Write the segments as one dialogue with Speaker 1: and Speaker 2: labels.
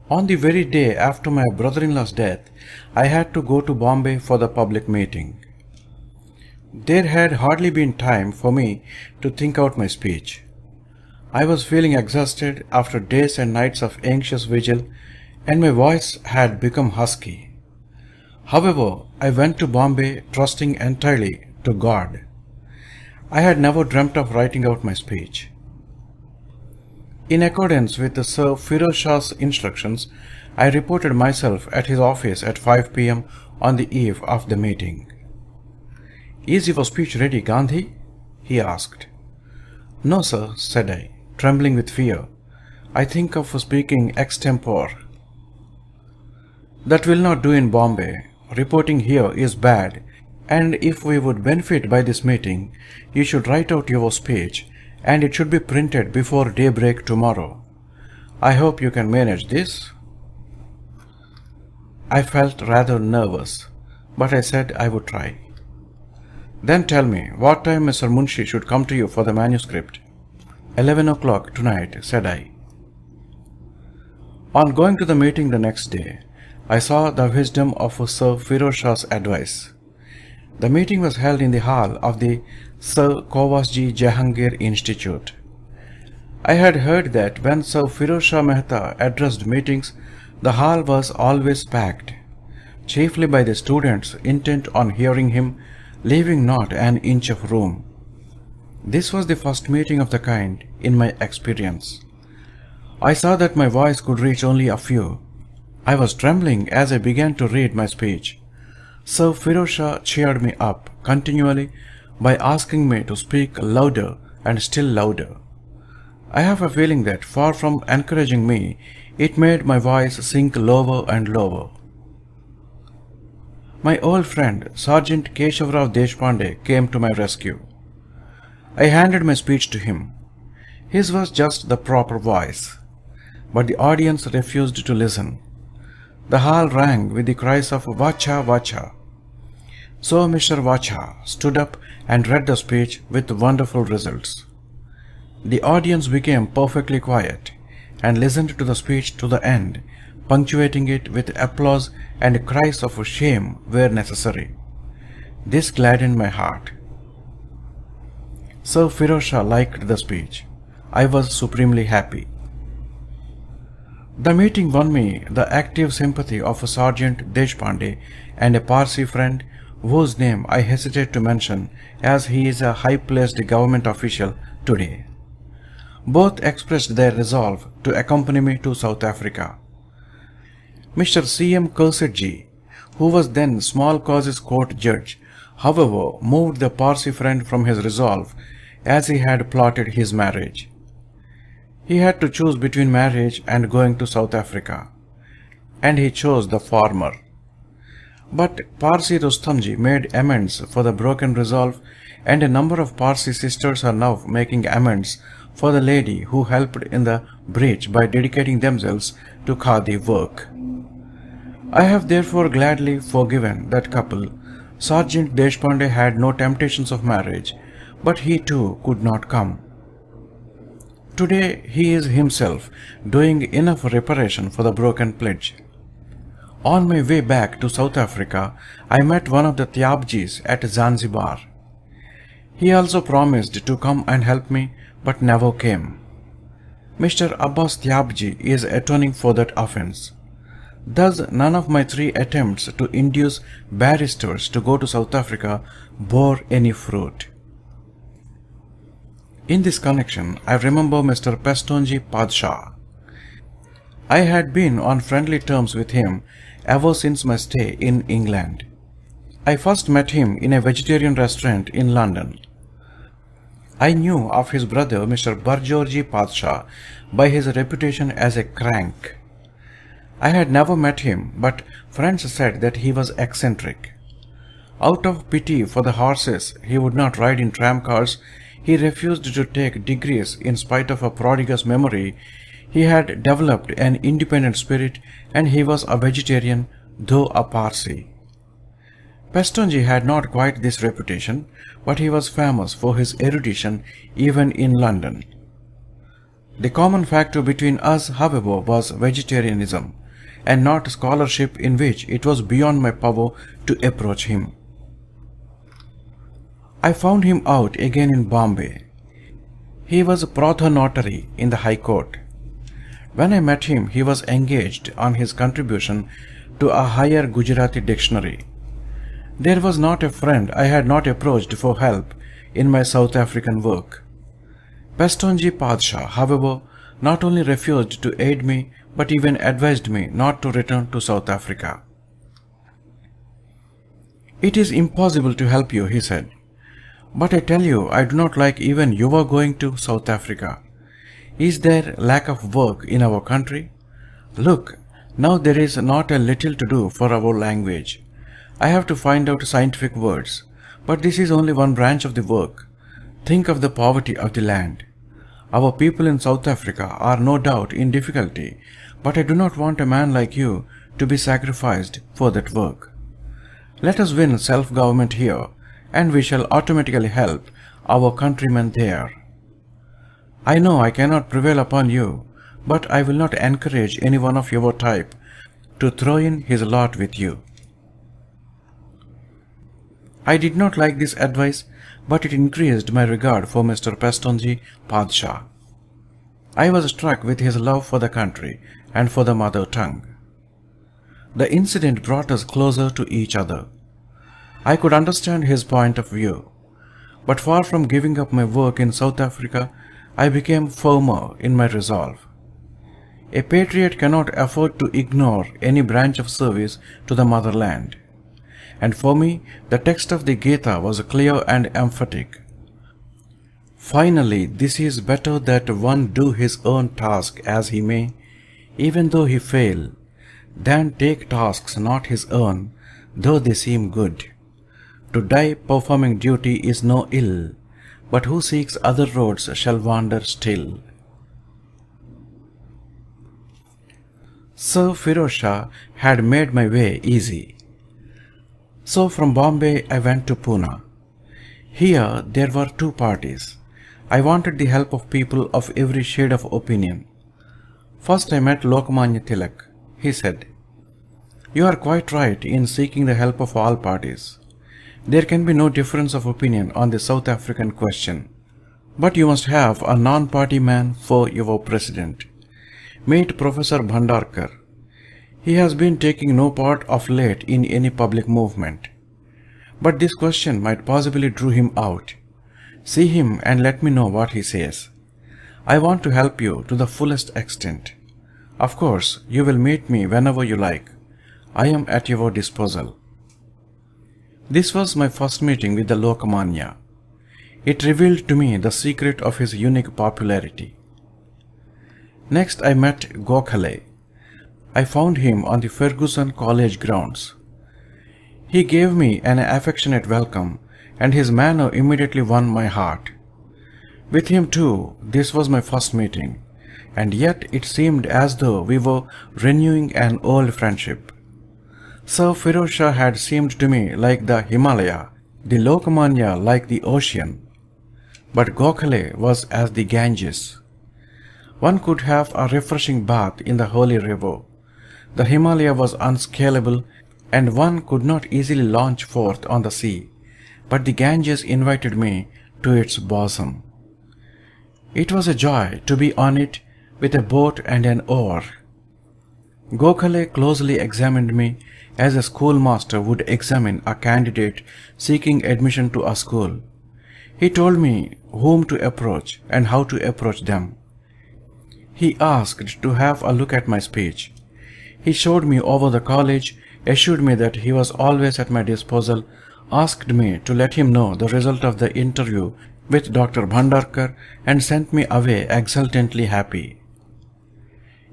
Speaker 1: On the very day after my brother-in-law's death, I had to go to Bombay for the public meeting. There had hardly been time for me to think out my speech. I was feeling exhausted after days and nights of anxious vigil, and my voice had become husky. However, I went to Bombay trusting entirely to God. I had never dreamt of writing out my speech. In accordance with Sir Firoz Shah's instructions, I reported myself at his office at 5 p.m. on the eve of the meeting. "Is your speech ready, Gandhi?" he asked. "No, sir," said I, trembling with fear. "I think of speaking extempore." "That will not do in Bombay. Reporting here is bad, and if we would benefit by this meeting, you should write out your speech, and it should be printed before daybreak tomorrow. I hope you can manage this." I felt rather nervous, but I said I would try. "Then tell me what time Mr. Munshi should come to you for the manuscript." 11 o'clock tonight," said I. On going to the meeting the next day, I saw the wisdom of Sir Firoz Shah's advice. The meeting was held in the hall of the Sir Kovasji Jahangir Institute. I had heard that when Sir Firoz Shah Mehta addressed meetings, the hall was always packed, chiefly by the students intent on hearing him, leaving not an inch of room. This was the first meeting of the kind in my experience. I saw that my voice could reach only a few. I was trembling as I began to read my speech. Sir Firoz Shah cheered me up continually by asking me to speak louder and still louder. I have a feeling that, far from encouraging me, it made my voice sink lower and lower. My old friend Sergeant Keshavrao Deshpande came to my rescue. I handed my speech to him. His was just the proper voice, but the audience refused to listen. The hall rang with the cries of "Vacha, Vacha." So Mr. Vacha stood up and read the speech with wonderful results. The audience became perfectly quiet and listened to the speech to the end, punctuating it with applause and cries of shame where necessary. This gladdened my heart. Sir Firoz Shah liked the speech. I was supremely happy. The meeting won me the active sympathy of Sergeant Deshpande and a Parsi friend whose name I hesitate to mention as he is a high-placed government official today. Both expressed their resolve to accompany me to South Africa. Mr. C.M. Kursetji, who was then Small Causes Court judge, however, moved the Parsi friend from his resolve as he had plotted his marriage. He had to choose between marriage and going to South Africa, and he chose the former. But Parsi Rustamji made amends for the broken resolve, and a number of Parsi sisters are now making amends for the lady who helped in the breach by dedicating themselves to Khadi work. I have therefore gladly forgiven that couple. Sergeant Deshpande had no temptations of marriage, but he too could not come. Today he is himself doing enough reparation for the broken pledge. On my way back to South Africa, I met one of the Tyabjis at Zanzibar. He also promised to come and help me, but never came. Mr. Abbas Tyabji is atoning for that offence. Thus, none of my 3 attempts to induce barristers to go to South Africa bore any fruit. In this connection, I remember Mr. Pestonji Padshah. I had been on friendly terms with him ever since my stay in England. I first met him in a vegetarian restaurant in London. I knew of his brother Mr. Barjorji Padshah by his reputation as a crank. I had never met him, but friends said that he was eccentric. Out of pity for the horses he would not ride in tramcars, he refused to take degrees in spite of a prodigious memory. He had developed an independent spirit, and he was a vegetarian, though a Parsi. Pestonji had not quite this reputation, but he was famous for his erudition even in London. The common factor between us, however, was vegetarianism, and not scholarship, in which it was beyond my power to approach him. I found him out again in Bombay. He was a Pratha notary in the High Court. When I met him, he was engaged on his contribution to a higher Gujarati dictionary. There was not a friend I had not approached for help in my South African work. Pestonji Padshah, however, not only refused to aid me, but even advised me not to return to South Africa. "It is impossible to help you," he said. "But I tell you, I do not like even your going to South Africa. Is there lack of work in our country? Look, now there is not a little to do for our language. I have to find out scientific words, but this is only one branch of the work. Think of the poverty of the land. Our people in South Africa are no doubt in difficulty, but I do not want a man like you to be sacrificed for that work. Let us win self-government here, and we shall automatically help our countrymen there. I know I cannot prevail upon you, but I will not encourage any one of your type to throw in his lot with you." I did not like this advice, but it increased my regard for Mr. Pestonji Padshah. I was struck with his love for the country and for the mother tongue. The incident brought us closer to each other. I could understand his point of view, but far from giving up my work in South Africa, I became firmer in my resolve. A patriot cannot afford to ignore any branch of service to the motherland, and for me the text of the Gita was clear and emphatic. Finally, this is better that one do his own task as he may, even though he fail, than take tasks not his own, though they seem good. To die performing duty is no ill, but who seeks other roads shall wander still. Sir Firoz Shah had made my way easy. So from Bombay I went to Pune. Here there were two parties. I wanted the help of people of every shade of opinion. First I met Lokmanya Tilak. He said, "You are quite right in seeking the help of all parties. There can be no difference of opinion on the South African question. But you must have a non-party man for your president. Meet Professor Bhandarkar. He has been taking no part of late in any public movement. But this question might possibly draw him out. See him and let me know what he says. I want to help you to the fullest extent. Of course, you will meet me whenever you like. I am at your disposal." This was my first meeting with the Lokmanya. It revealed to me the secret of his unique popularity. Next I met Gokhale. I found him on the Ferguson College grounds. He gave me an affectionate welcome, and his manner immediately won my heart. With him too, this was my first meeting, and yet it seemed as though we were renewing an old friendship. Sir Firoz Shah had seemed to me like the Himalaya, the Lokmanya like the ocean, but Gokhale was as the Ganges. One could have a refreshing bath in the holy river. The Himalaya was unscalable, and one could not easily launch forth on the sea, but the Ganges invited me to its bosom. It was a joy to be on it with a boat and an oar. Gokhale closely examined me as a schoolmaster would examine a candidate seeking admission to a school. He told me whom to approach and how to approach them. He asked to have a look at my speech. He showed me over the college, assured me that he was always at my disposal, asked me to let him know the result of the interview with Dr. Bhandarkar, and sent me away exultantly happy.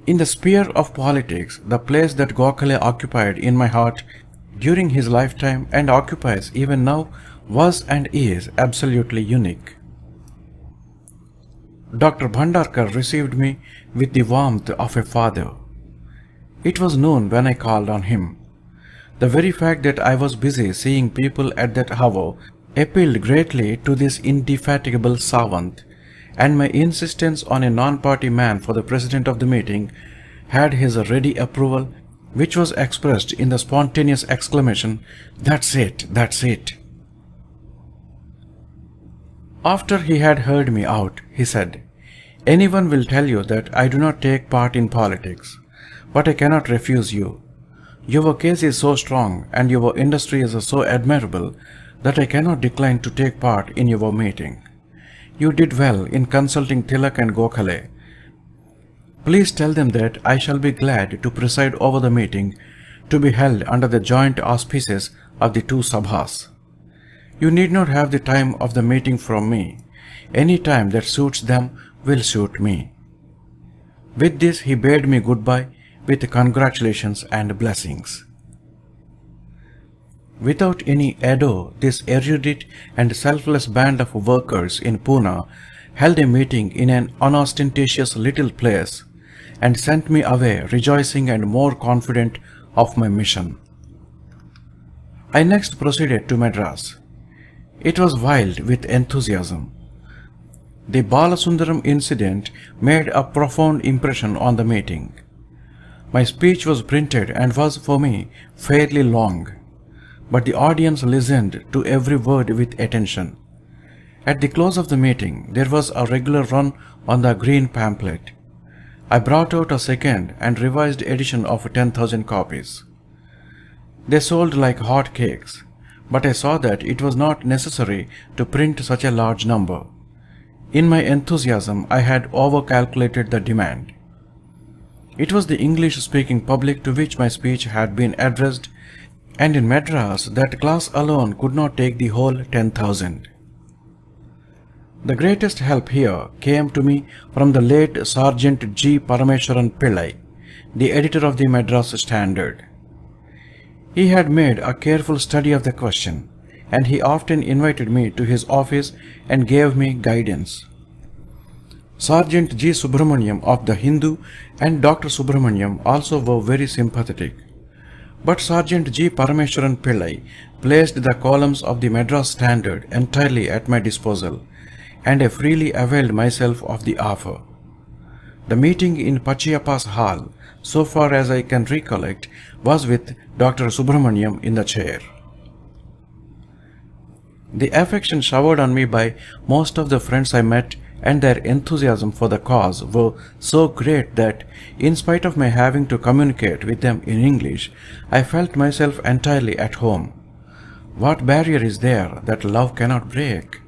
Speaker 1: In the sphere of politics, the place that Gokhale occupied in my heart during his lifetime and occupies even now was and is absolutely unique. Dr. Bhandarkar received me with the warmth of a father. It was noon when I called on him. The very fact that I was busy seeing people at that hour appealed greatly to this indefatigable savant, and my insistence on a non-party man for the president of the meeting had his ready approval, which was expressed in the spontaneous exclamation, "That's it, that's it." After he had heard me out, he said, "Anyone will tell you that I do not take part in politics, but I cannot refuse you. Your case is so strong and your industry is so admirable that I cannot decline to take part in your meeting. You did well in consulting Tilak and Gokhale. Please tell them that I shall be glad to preside over the meeting to be held under the joint auspices of the two Sabhas. You need not have the time of the meeting from me. Any time that suits them will suit me." With this he bade me goodbye with congratulations and blessings. Without any ado, this erudite and selfless band of workers in Pune held a meeting in an unostentatious little place and sent me away rejoicing and more confident of my mission. I next proceeded to Madras. It was wild with enthusiasm. The Balasundaram incident made a profound impression on the meeting. My speech was printed and was for me fairly long, but the audience listened to every word with attention. At the close of the meeting, there was a regular run on the green pamphlet. I brought out a second and revised edition of 10,000 copies. They sold like hot cakes, but I saw that it was not necessary to print such a large number. In my enthusiasm, I had overcalculated the demand. It was the English-speaking public to which my speech had been addressed, and in Madras that class alone could not take the whole 10,000. The greatest help here came to me from the late Sergeant G. Parameswaran Pillai, the editor of the Madras Standard. He had made a careful study of the question, and he often invited me to his office and gave me guidance. Sergeant G. Subramaniam of the Hindu and Dr. Subramaniam also were very sympathetic. But Sergeant G. Parameswaran Pillai placed the columns of the Madras Standard entirely at my disposal, and I freely availed myself of the offer. The meeting in Pachiyappa's hall, so far as I can recollect, was with Dr. Subramaniam in the chair. The affection showered on me by most of the friends I met and their enthusiasm for the cause were so great that, in spite of my having to communicate with them in English, I felt myself entirely at home. What barrier is there that love cannot break?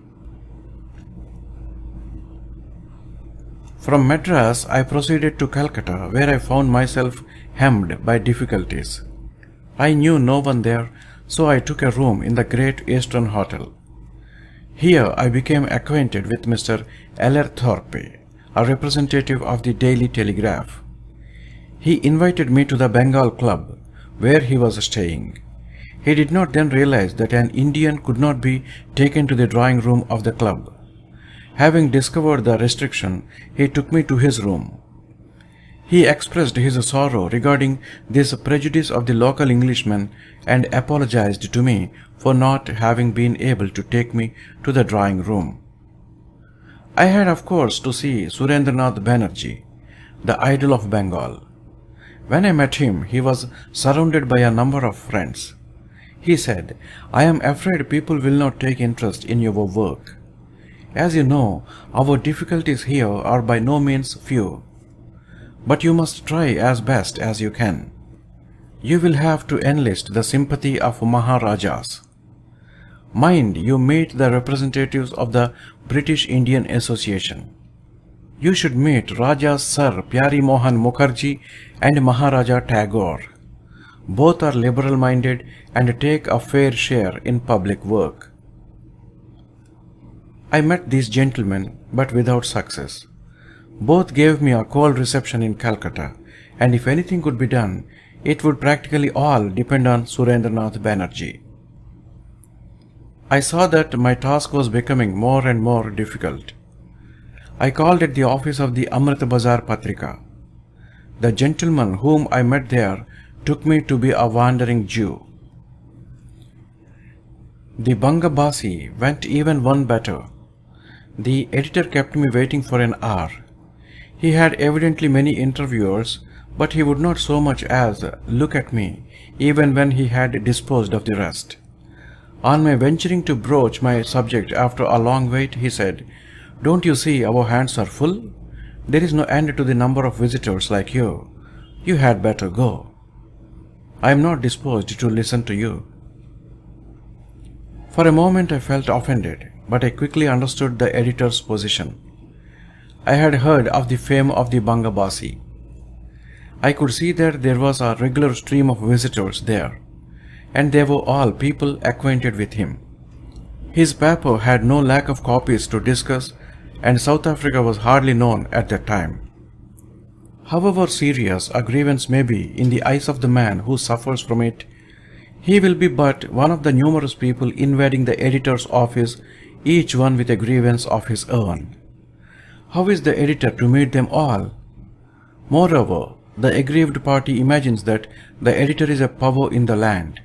Speaker 1: From Madras, I proceeded to Calcutta, where I found myself hemmed by difficulties. I knew no one there, so I took a room in the Great Eastern Hotel. Here I became acquainted with Mr. L.R. Thorpe, a representative of the Daily Telegraph. He invited me to the Bengal Club, where he was staying. He did not then realize that an Indian could not be taken to the drawing room of the club. Having discovered the restriction, he took me to his room. He expressed his sorrow regarding this prejudice of the local Englishmen and apologized to me for not having been able to take me to the drawing room. I had, of course, to see Suryanarayana Banerjee, the idol of Bengal. When I met him, he was surrounded by a number of friends. He said, "I am afraid people will not take interest in your work. As you know, our difficulties here are by no means few. But you must try as best as you can. You will have to enlist the sympathy of Maharajas. Mind you meet the representatives of the British Indian Association. You should meet Raja Sir Pyari Mohan Mukherjee and Maharaja Tagore. Both are liberal-minded and take a fair share in public work." I met these gentlemen, but without success. Both gave me a cold reception in Calcutta, and if anything could be done, it would practically all depend on Suryanarayana Banerjee. I saw that my task was becoming more and more difficult. I called at the office of the Amrit Bazar Patrika. The gentleman whom I met there took me to be a wandering Jew. The Bangabasi went even one better. The editor kept me waiting for an hour. He had evidently many interviewers, but he would not so much as look at me, even when he had disposed of the rest. On my venturing to broach my subject after a long wait, he said, "Don't you see our hands are full? There is no end to the number of visitors like you. You had better go. I am not disposed to listen to you." For a moment I felt offended, but I quickly understood the editor's position. I had heard of the fame of the Bangabasi. I could see that there was a regular stream of visitors there, and they were all people acquainted with him. His paper had no lack of copies to discuss, and South Africa was hardly known at that time. However serious a grievance may be in the eyes of the man who suffers from it, he will be but one of the numerous people invading the editor's office, each one with a grievance of his own. How is the editor to meet them all? Moreover, the aggrieved party imagines that the editor is a power in the land.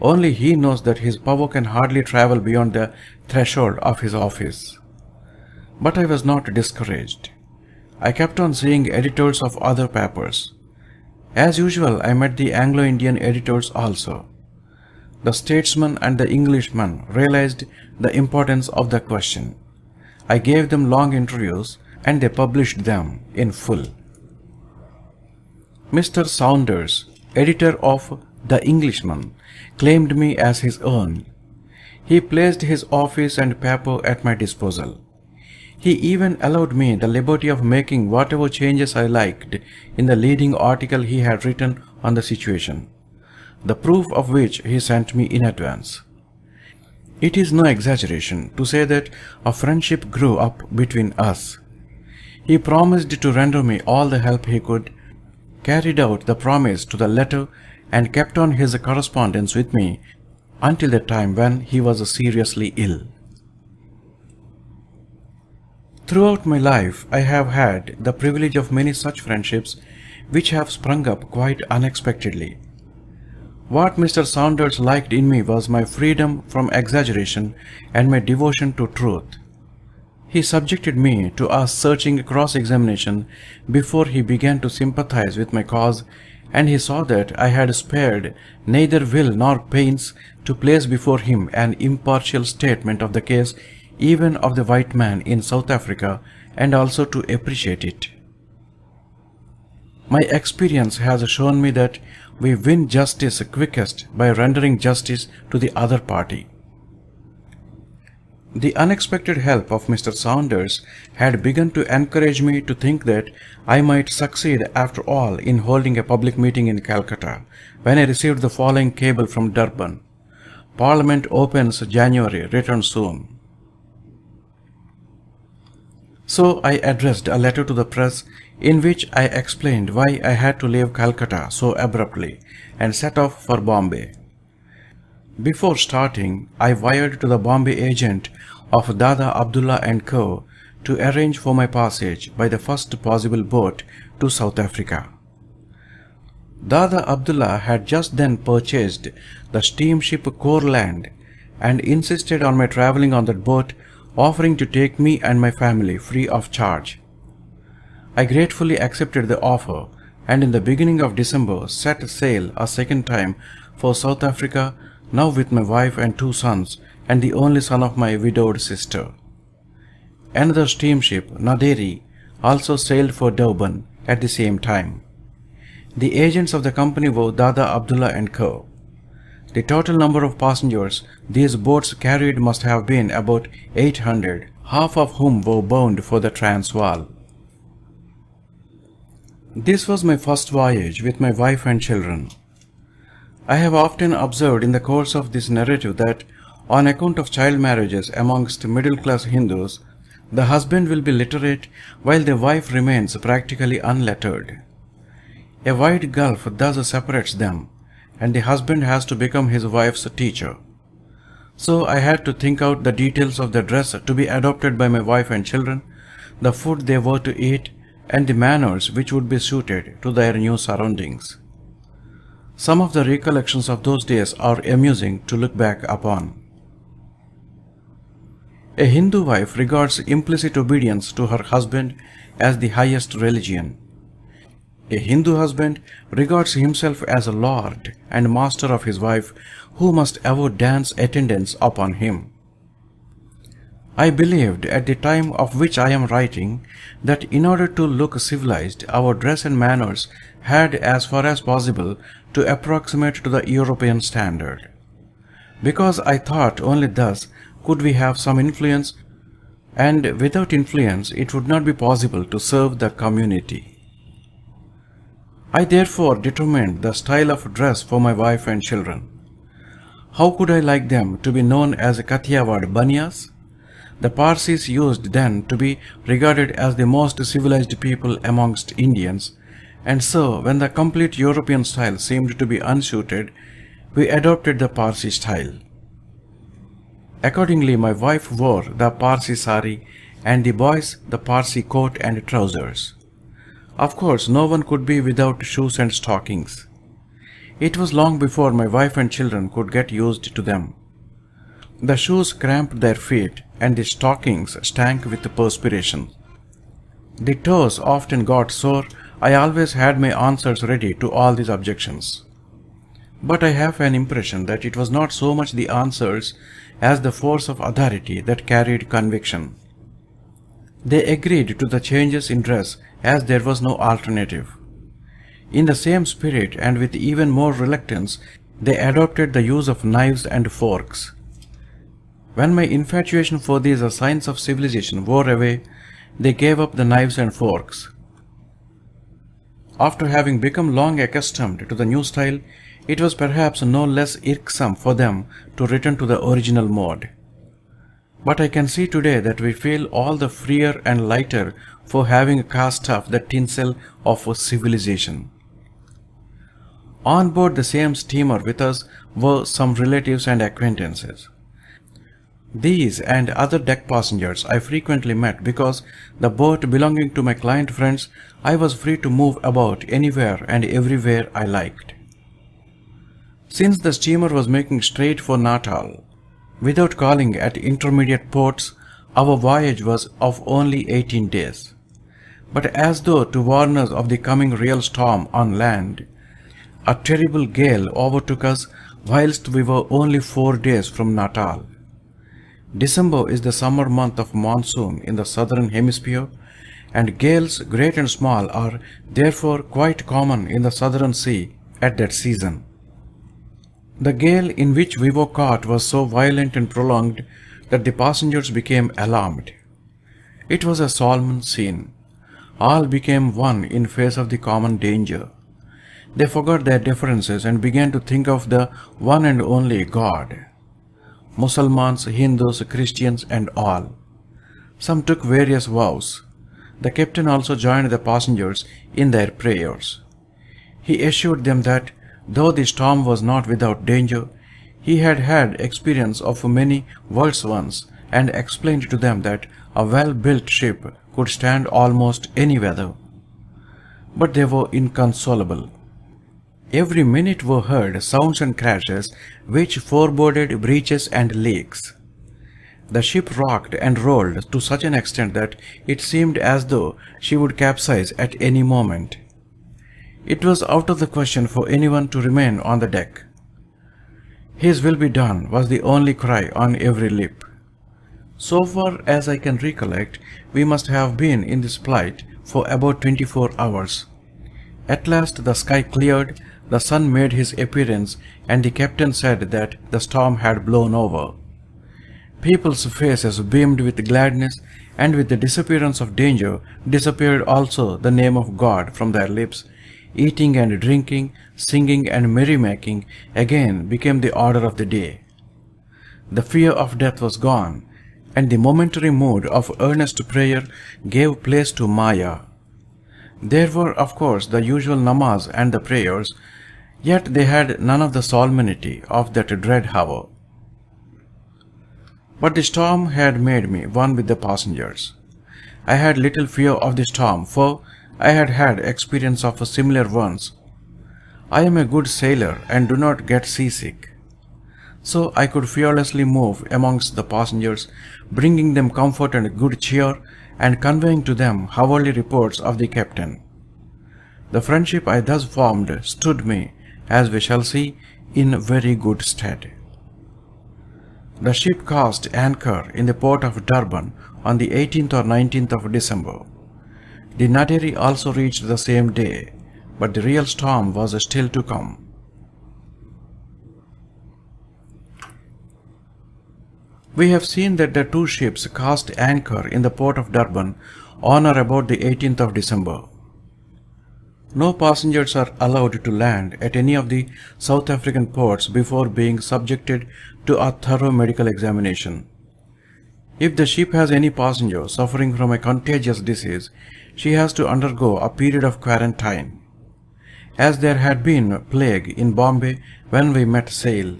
Speaker 1: Only he knows that his power can hardly travel beyond the threshold of his office. But I was not discouraged. I kept on seeing editors of other papers. As usual, I met the Anglo-Indian editors also. The statesman and the Englishman realized the importance of the question. I gave them long interviews, and they published them in full. Mr. Saunders, editor of The Englishman, claimed me as his own. He placed his office and paper at my disposal. He even allowed me the liberty of making whatever changes I liked in the leading article he had written on the situation, the proof of which he sent me in advance. It is no exaggeration to say that a friendship grew up between us. He promised to render me all the help he could, carried out the promise to the letter, and kept on his correspondence with me until the time when he was seriously ill. Throughout my life, I have had the privilege of many such friendships which have sprung up quite unexpectedly. What Mr. Saunders liked in me was my freedom from exaggeration and my devotion to truth. He subjected me to a searching cross-examination before he began to sympathize with my cause, and he saw that I had spared neither will nor pains to place before him an impartial statement of the case, even of the white man in South Africa, and also to appreciate it. My experience has shown me that we win justice quickest by rendering justice to the other party. The unexpected help of Mr. Saunders had begun to encourage me to think that I might succeed after all in holding a public meeting in Calcutta, when I received the following cable from Durban: "Parliament opens January, return soon." So I addressed a letter to the press in which I explained why I had to leave Calcutta so abruptly and set off for Bombay. Before starting, I wired to the Bombay agent of Dada Abdullah & Co. to arrange for my passage by the first possible boat to South Africa. Dada Abdullah had just then purchased the steamship Courland and insisted on my traveling on that boat, offering to take me and my family free of charge. I gratefully accepted the offer, and in the beginning of December set sail a second time for South Africa, now with my wife and 2 sons and the only son of my widowed sister. Another steamship, Naderi, also sailed for Durban at the same time. The agents of the company were Dada Abdullah & Co. The total number of passengers these boats carried must have been about 800, half of whom were bound for the Transvaal. This was my first voyage with my wife and children. I have often observed in the course of this narrative that, on account of child marriages amongst middle-class Hindus, the husband will be literate while the wife remains practically unlettered. A wide gulf thus separates them, and the husband has to become his wife's teacher. So I had to think out the details of the dress to be adopted by my wife and children, the food they were to eat, and the manners which would be suited to their new surroundings. Some of the recollections of those days are amusing to look back upon. A Hindu wife regards implicit obedience to her husband as the highest religion. A Hindu husband regards himself as a lord and master of his wife, who must ever dance attendance upon him. I believed at the time of which I am writing that in order to look civilized, our dress and manners had as far as possible to approximate to the European standard. Because I thought only thus could we have some influence, and without influence it would not be possible to serve the community. I therefore determined the style of dress for my wife and children. How could I like them to be known as Kathiawad Banias? The Parsis used then to be regarded as the most civilized people amongst Indians, and so when the complete European style seemed to be unsuited, we adopted the Parsi style. Accordingly, my wife wore the Parsi sari and the boys the Parsi coat and trousers. Of course, no one could be without shoes and stockings. It was long before my wife and children could get used to them. The shoes cramped their feet and the stockings stank with perspiration. The toes often got sore. I always had my answers ready to all these objections. But I have an impression that it was not so much the answers as the force of authority that carried conviction. They agreed to the changes in dress as there was no alternative. In the same spirit and with even more reluctance, they adopted the use of knives and forks. When my infatuation for these signs of civilization wore away, they gave up the knives and forks. After having become long accustomed to the new style, it was perhaps no less irksome for them to return to the original mode. But I can see today that we feel all the freer and lighter for having cast off the tinsel of civilization. On board the same steamer with us were some relatives and acquaintances. These and other deck passengers I frequently met because the boat belonging to my client friends, I was free to move about anywhere and everywhere I liked. Since the steamer was making straight for Natal, without calling at intermediate ports, our voyage was of only 18 days. But as though to warn us of the coming real storm on land, a terrible gale overtook us whilst we were only 4 days from Natal. December is the summer month of monsoon in the southern hemisphere, and gales great and small are therefore quite common in the southern sea at that season. The gale in which we were caught was so violent and prolonged that the passengers became alarmed. It was a solemn scene. All became one in face of the common danger. They forgot their differences and began to think of the one and only God. Mussulmans, Hindus, Christians and all. Some took various vows. The captain also joined the passengers in their prayers. He assured them that, though the storm was not without danger, he had had experience of many worse ones, and explained to them that a well-built ship could stand almost any weather. But they were inconsolable. Every minute were heard sounds and crashes which foreboded breaches and leaks. The ship rocked and rolled to such an extent that it seemed as though she would capsize at any moment. It was out of the question for anyone to remain on the deck. "His will be done" was the only cry on every lip. So far as I can recollect, we must have been in this plight for about 24 hours. At last the sky cleared, the sun made his appearance, and the captain said that the storm had blown over. People's faces beamed with gladness, and with the disappearance of danger disappeared also the name of God from their lips. Eating and drinking, singing and merrymaking again became the order of the day. The fear of death was gone, and the momentary mood of earnest prayer gave place to Maya. There were, of course, the usual namaz and the prayers, yet they had none of the solemnity of that dread hour. But the storm had made me one with the passengers. I had little fear of the storm, for I had had experience of similar ones. I am a good sailor and do not get seasick. so I could fearlessly move amongst the passengers, bringing them comfort and good cheer, and conveying to them hourly reports of the captain. The friendship I thus formed stood me, as we shall see, in very good stead. The ship cast anchor in the port of Durban on the 18th or 19th of December. The Naderi also reached the same day, but the real storm was still to come. We have seen that the two ships cast anchor in the port of Durban on or about the 18th of December. No passengers are allowed to land at any of the South African ports before being subjected to a thorough medical examination. If the ship has any passenger suffering from a contagious disease, she has to undergo a period of quarantine. As there had been plague in Bombay when we met sail,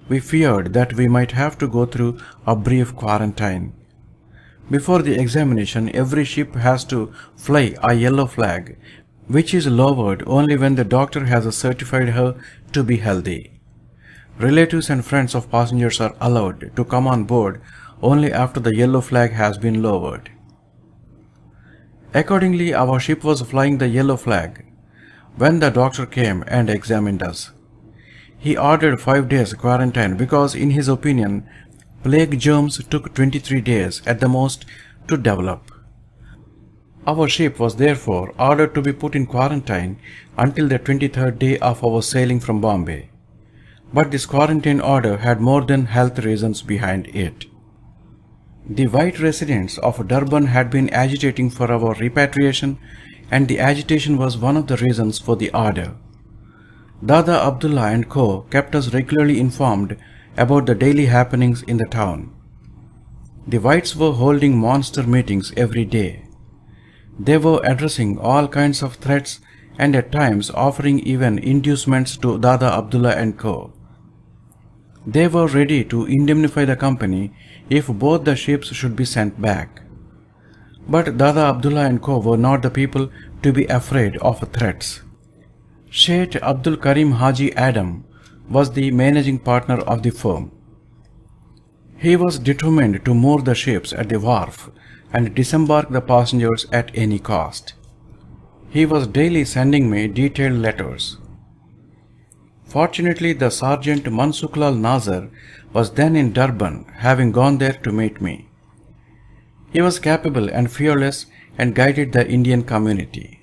Speaker 1: we feared that we might have to go through a brief quarantine. Before the examination, every ship has to fly a yellow flag, which is lowered only when the doctor has certified her to be healthy. Relatives and friends of passengers are allowed to come on board only after the yellow flag has been lowered. Accordingly, our ship was flying the yellow flag when the doctor came and examined us. He ordered 5 days quarantine because, in his opinion, plague germs took 23 days at the most to develop. Our ship was therefore ordered to be put in quarantine until the 23rd day of our sailing from Bombay. But this quarantine order had more than health reasons behind it. The white residents of Durban had been agitating for our repatriation, and the agitation was one of the reasons for the order. Dada Abdullah and Co. kept us regularly informed about the daily happenings in the town. The whites were holding monster meetings every day. They were addressing all kinds of threats and at times offering even inducements to Dada Abdullah and Co. They were ready to indemnify the company if both the ships should be sent back. But Dada Abdullah and Co. were not the people to be afraid of threats. Sheikh Abdul Karim Haji Adam was the managing partner of the firm. He was determined to moor the ships at the wharf and disembark the passengers at any cost. He was daily sending me detailed letters. Fortunately, the Sergeant Mansuklal Nazar was then in Durban, having gone there to meet me. He was capable and fearless and guided the Indian community.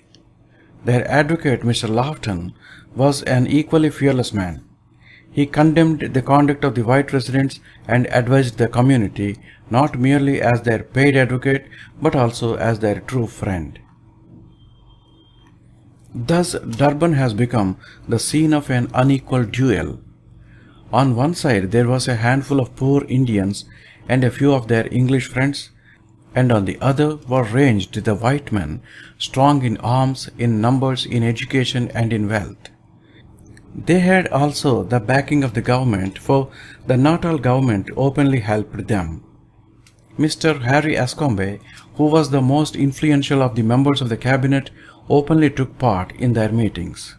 Speaker 1: Their advocate, Mr. Laughton, was an equally fearless man. He condemned the conduct of the white residents and advised the community not merely as their paid advocate but also as their true friend. Thus, Durban has become the scene of an unequal duel. On one side there was a handful of poor Indians and a few of their English friends, and on the other were ranged the white men, strong in arms, in numbers, in education and in wealth. They had also the backing of the government, for the Natal government openly helped them. Mr. Harry Ascombe, who was the most influential of the members of the cabinet, openly took part in their meetings.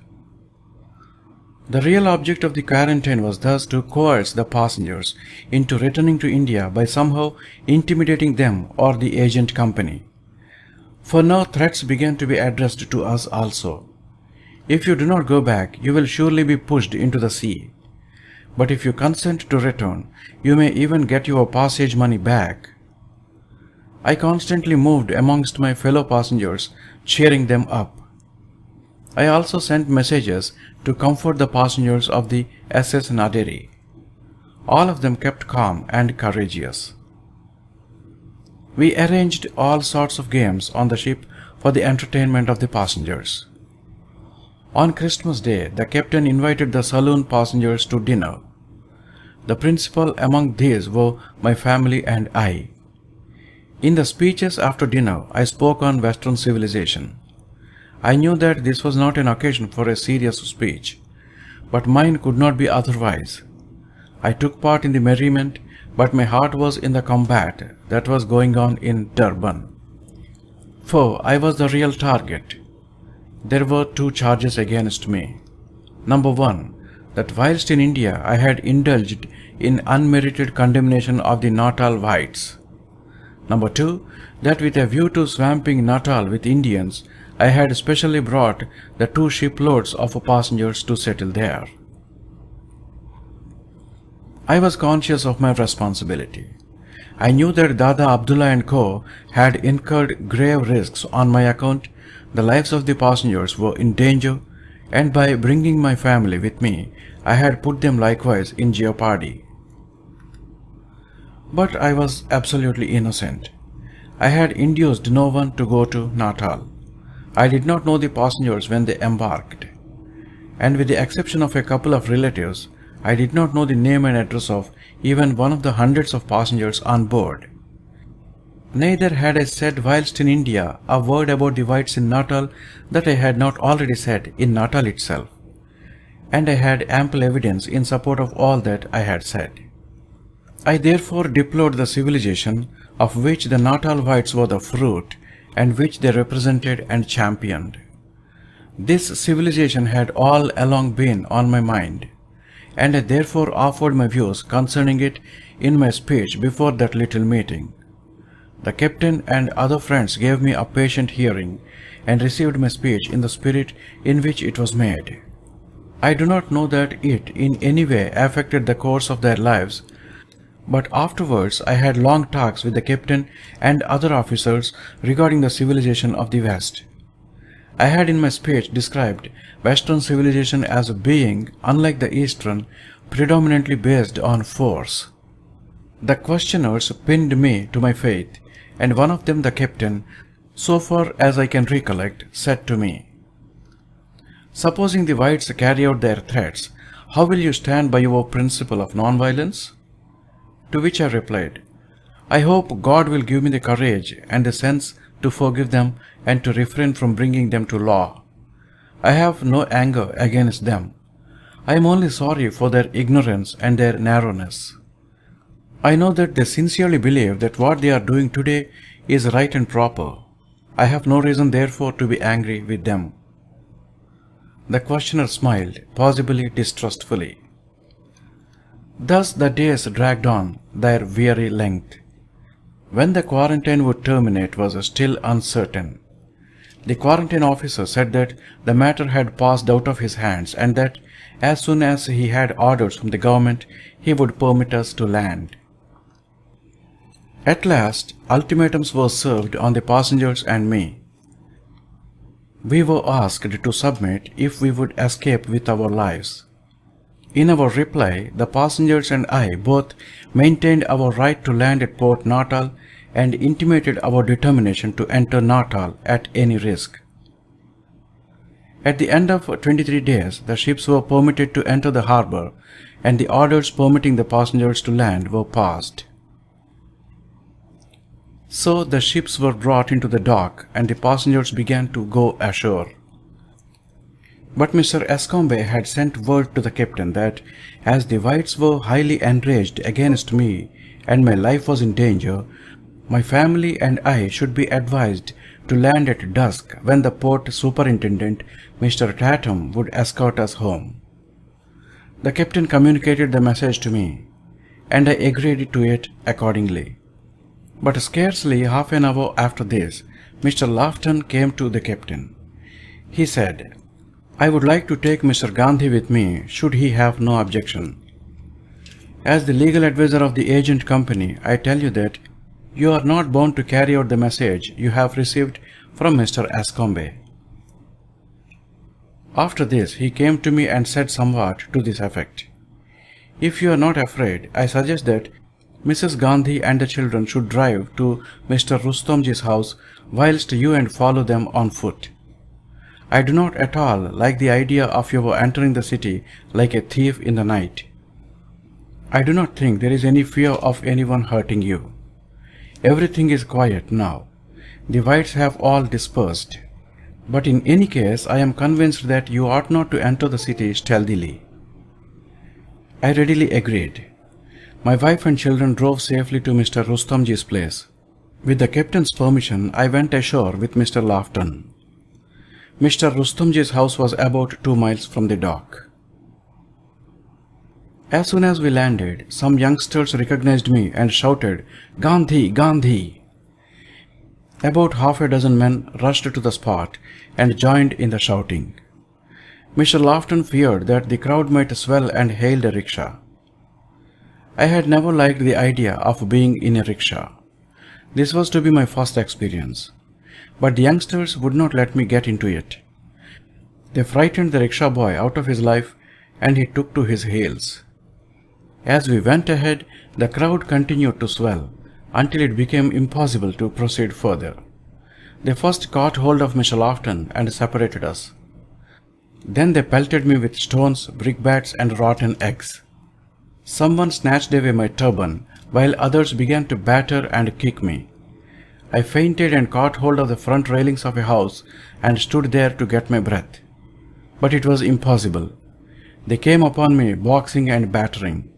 Speaker 1: The real object of the quarantine was thus to coerce the passengers into returning to India by somehow intimidating them or the agent company. For now threats began to be addressed to us also. If you do not go back, you will surely be pushed into the sea. But if you consent to return, you may even get your passage money back. I constantly moved amongst my fellow passengers, cheering them up. I also sent messages to comfort the passengers of the SS Naderi. All of them kept calm and courageous. We arranged all sorts of games on the ship for the entertainment of the passengers. On Christmas Day, the captain invited the saloon passengers to dinner. The principal among these were my family and I. In the speeches after dinner, I spoke on Western civilization. I knew that this was not an occasion for a serious speech, but mine could not be otherwise. I took part in the merriment, but my heart was in the combat that was going on in Durban. For I was the real target. There were two charges against me. Number one, that whilst in India I had indulged in unmerited condemnation of the Natal whites. Number 2, that with a view to swamping Natal with Indians, I had specially brought the 2 shiploads of passengers to settle there. I was conscious of my responsibility. I knew that Dada Abdullah and Co. had incurred grave risks on my account. The lives of the passengers were in danger, and by bringing my family with me, I had put them likewise in jeopardy. But I was absolutely innocent. I had induced no one to go to Natal. I did not know the passengers when they embarked, and with the exception of a couple of relatives, I did not know the name and address of even one of the hundreds of passengers on board. Neither had I said whilst in India a word about the whites in Natal that I had not already said in Natal itself, and I had ample evidence in support of all that I had said. I therefore deplored the civilization of which the Natal whites were the fruit and which they represented and championed. This civilization had all along been on my mind, and I therefore offered my views concerning it in my speech before that little meeting. The captain and other friends gave me a patient hearing and received my speech in the spirit in which it was made. I do not know that it in any way affected the course of their lives, but afterwards I had long talks with the captain and other officers regarding the civilization of the West. I had in my speech described Western civilization as a being, unlike the Eastern, predominantly based on force. The questioners pinned me to my faith, and one of them, the captain, so far as I can recollect, said to me, "Supposing the whites carry out their threats, how will you stand by your principle of non-violence?" To which I replied, "I hope God will give me the courage and the sense to forgive them and to refrain from bringing them to law. I have no anger against them. I am only sorry for their ignorance and their narrowness. I know that they sincerely believe that what they are doing today is right and proper. I have no reason therefore to be angry with them." The questioner smiled, possibly distrustfully. Thus the days dragged on their weary length. When the quarantine would terminate was still uncertain. The quarantine officer said that the matter had passed out of his hands and that as soon as he had orders from the government, he would permit us to land. At last, ultimatums were served on the passengers and me. We were asked to submit if we would escape with our lives. In our reply, the passengers and I both maintained our right to land at Port Natal and intimated our determination to enter Natal at any risk. At the end of 23 days, the ships were permitted to enter the harbour and the orders permitting the passengers to land were passed. So the ships were brought into the dock and the passengers began to go ashore. But Mr. Escombe had sent word to the captain that as the whites were highly enraged against me and my life was in danger, my family and I should be advised to land at dusk when the port superintendent, Mr. Tatum, would escort us home. The captain communicated the message to me, and I agreed to it accordingly. But scarcely half an hour after this, Mr. Lofton came to the captain. He said, "I would like to take Mr. Gandhi with me, should he have no objection. As the legal advisor of the agent company, I tell you that you are not bound to carry out the message you have received from Mr. Escombe." After this, he came to me and said somewhat to this effect, "If you are not afraid, I suggest that Mrs. Gandhi and the children should drive to Mr. Rustomji's house whilst you and follow them on foot. I do not at all like the idea of your entering the city like a thief in the night. I do not think there is any fear of anyone hurting you. Everything is quiet now. The whites have all dispersed. But in any case, I am convinced that you ought not to enter the city stealthily." I readily agreed. My wife and children drove safely to Mr. Rustomji's place. With the captain's permission, I went ashore with Mr. Lofton. Mr. Rustomji's house was about 2 miles from the dock. As soon as we landed, some youngsters recognized me and shouted, "Gandhi, Gandhi!" About half a dozen men rushed to the spot and joined in the shouting. Mr. Lofton feared that the crowd might swell and hailed a rickshaw. I had never liked the idea of being in a rickshaw. This was to be my first experience. But the youngsters would not let me get into it. They frightened the rickshaw boy out of his life and he took to his heels. As we went ahead, the crowd continued to swell until it became impossible to proceed further. They first caught hold of Mr. Lofton and separated us. Then they pelted me with stones, brickbats and rotten eggs. Someone snatched away my turban, while others began to batter and kick me. I fainted and caught hold of the front railings of a house and stood there to get my breath. But it was impossible. They came upon me, boxing and battering.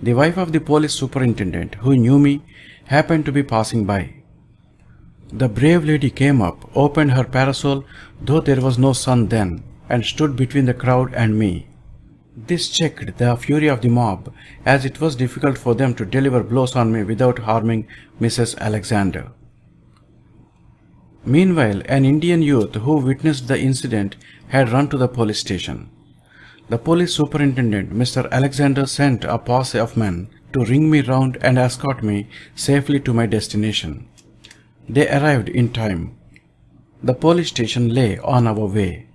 Speaker 1: The wife of the police superintendent, who knew me, happened to be passing by. The brave lady came up, opened her parasol, though there was no sun then, and stood between the crowd and me. This checked the fury of the mob, as it was difficult for them to deliver blows on me without harming Mrs. Alexander. Meanwhile, an Indian youth who witnessed the incident had run to the police station. The police superintendent, Mr. Alexander, sent a posse of men to ring me round and escort me safely to my destination. They arrived in time. The police station lay on our way.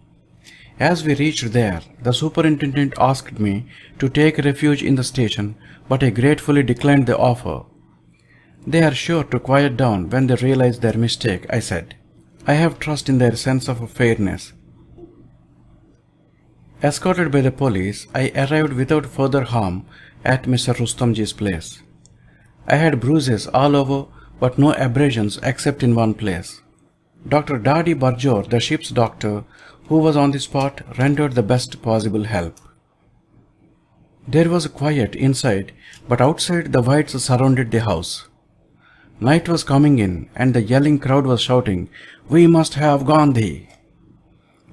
Speaker 1: As we reached there, the superintendent asked me to take refuge in the station, but I gratefully declined the offer. "They are sure to quiet down when they realize their mistake," I said. "I have trust in their sense of fairness." Escorted by the police, I arrived without further harm at Mr. Rustamji's place. I had bruises all over, but no abrasions except in one place. Dr. Dadi Barjor, the ship's doctor, who was on the spot, rendered the best possible help. There was quiet inside, but outside the whites surrounded the house. Night was coming in, and the yelling crowd was shouting, "We must have Gandhi!"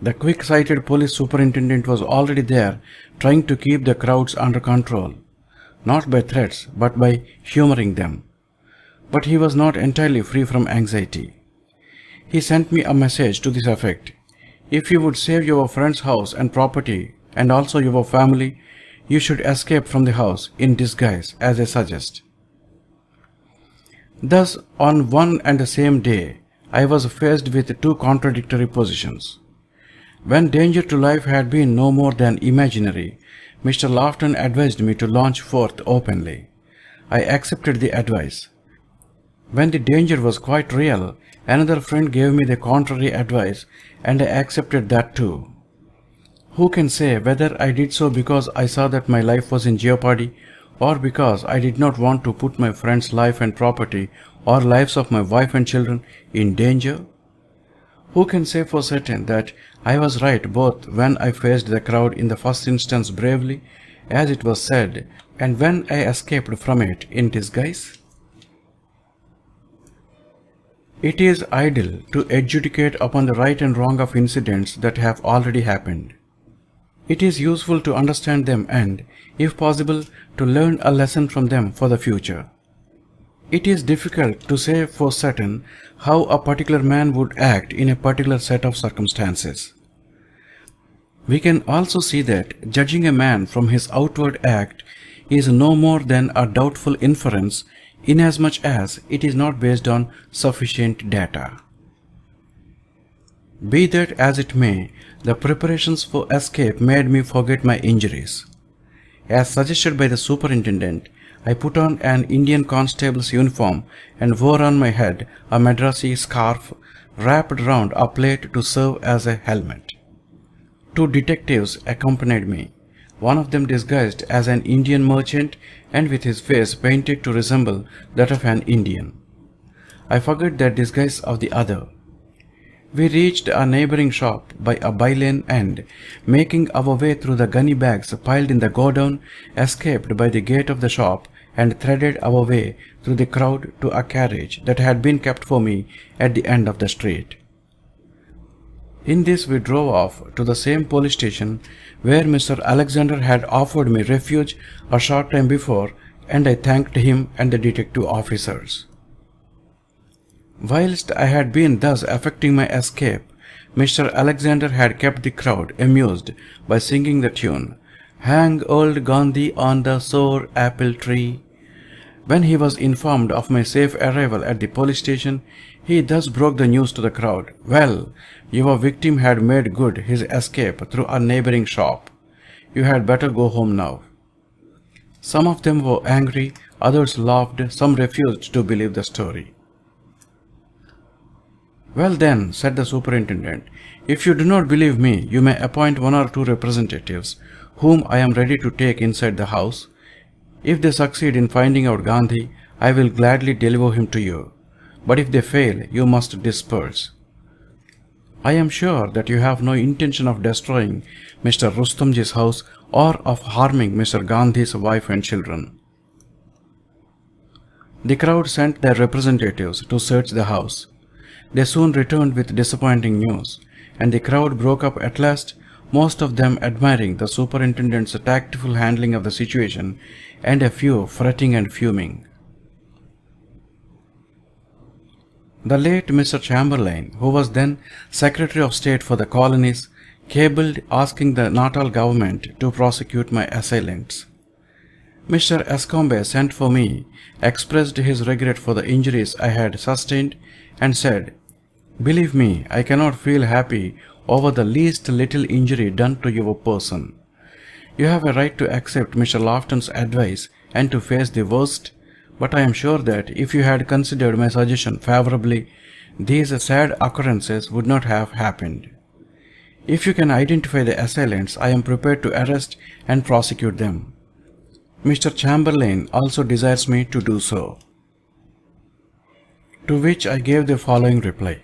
Speaker 1: The quick-sighted police superintendent was already there, trying to keep the crowds under control, not by threats, but by humoring them. But he was not entirely free from anxiety. He sent me a message to this effect: "If you would save your friend's house and property, and also your family, you should escape from the house in disguise, as I suggest." Thus, on one and the same day, I was faced with two contradictory positions. When danger to life had been no more than imaginary, Mr. Lofton advised me to launch forth openly. I accepted the advice. When the danger was quite real, another friend gave me the contrary advice, and I accepted that too. Who can say whether I did so because I saw that my life was in jeopardy, or because I did not want to put my friend's life and property, or lives of my wife and children, in danger? Who can say for certain that I was right both when I faced the crowd in the first instance bravely, as it was said, and when I escaped from it in disguise? It is idle to adjudicate upon the right and wrong of incidents that have already happened. It is useful to understand them and, if possible, to learn a lesson from them for the future. It is difficult to say for certain how a particular man would act in a particular set of circumstances. We can also see that judging a man from his outward act is no more than a doubtful inference, inasmuch as it is not based on sufficient data. Be that as it may, the preparations for escape made me forget my injuries. As suggested by the superintendent, I put on an Indian constable's uniform and wore on my head a Madrasi scarf wrapped round a plate to serve as a helmet. Two detectives accompanied me, one of them disguised as an Indian merchant and with his face painted to resemble that of an Indian. I forgot the disguise of the other. We reached a neighboring shop by a by-lane and, making our way through the gunny bags piled in the godown, escaped by the gate of the shop and threaded our way through the crowd to a carriage that had been kept for me at the end of the street. In this we drove off to the same police station where Mr. Alexander had offered me refuge a short time before, and I thanked him and the detective officers. Whilst I had been thus effecting my escape, Mr. Alexander had kept the crowd amused by singing the tune, "Hang old Gandhi on the sour apple tree." When he was informed of my safe arrival at the police station, he thus broke the news to the crowd. "Well, your victim had made good his escape through a neighboring shop. You had better go home now." Some of them were angry, others laughed, some refused to believe the story. "Well then," said the superintendent, "if you do not believe me, you may appoint 1 or 2 representatives, whom I am ready to take inside the house. If they succeed in finding out Gandhi, I will gladly deliver him to you. But if they fail, you must disperse. I am sure that you have no intention of destroying Mr. Rustomji's house or of harming Mr. Gandhi's wife and children." The crowd sent their representatives to search the house. They soon returned with disappointing news, and the crowd broke up at last, most of them admiring the superintendent's tactful handling of the situation, and a few fretting and fuming. The late Mr. Chamberlain, who was then Secretary of State for the Colonies, cabled asking the Natal government to prosecute my assailants. Mr. Escombe sent for me, expressed his regret for the injuries I had sustained, and said, "Believe me, I cannot feel happy over the least little injury done to your person. You have a right to accept Mr. Lofton's advice and to face the worst, but I am sure that if you had considered my suggestion favorably, these sad occurrences would not have happened. If you can identify the assailants, I am prepared to arrest and prosecute them. Mr. Chamberlain also desires me to do so." To which I gave the following reply: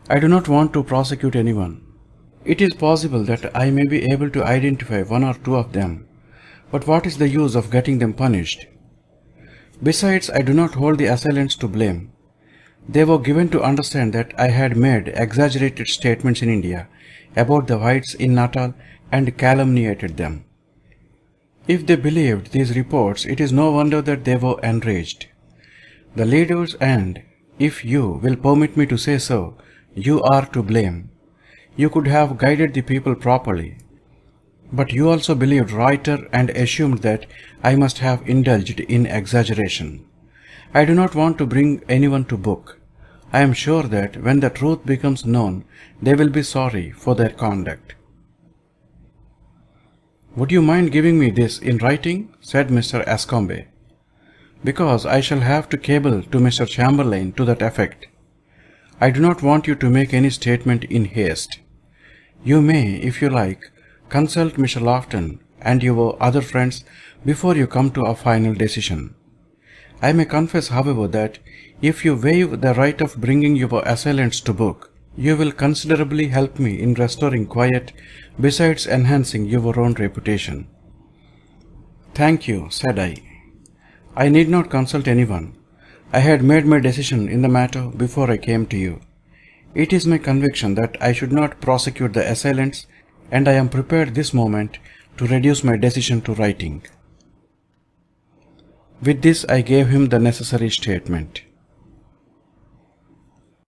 Speaker 1: "I do not want to prosecute anyone. It is possible that I may be able to identify 1 or 2 of them, but what is the use of getting them punished? Besides, I do not hold the assailants to blame. They were given to understand that I had made exaggerated statements in India about the whites in Natal and calumniated them. If they believed these reports, it is no wonder that they were enraged. The leaders and, if you will permit me to say so, you are to blame. You could have guided the people properly. But you also believed righter and assumed that I must have indulged in exaggeration. I do not want to bring anyone to book. I am sure that when the truth becomes known, they will be sorry for their conduct." "Would you mind giving me this in writing?" said Mr. Escombe. "Because I shall have to cable to Mr. Chamberlain to that effect. I do not want you to make any statement in haste. You may, if you like, consult Mr. Lofton and your other friends before you come to a final decision. I may confess, however, that if you waive the right of bringing your assailants to book, you will considerably help me in restoring quiet, besides enhancing your own reputation." "Thank you," said I. "I need not consult anyone. I had made my decision in the matter before I came to you. It is my conviction that I should not prosecute the assailants, and I am prepared this moment to reduce my decision to writing." With this I gave him the necessary statement.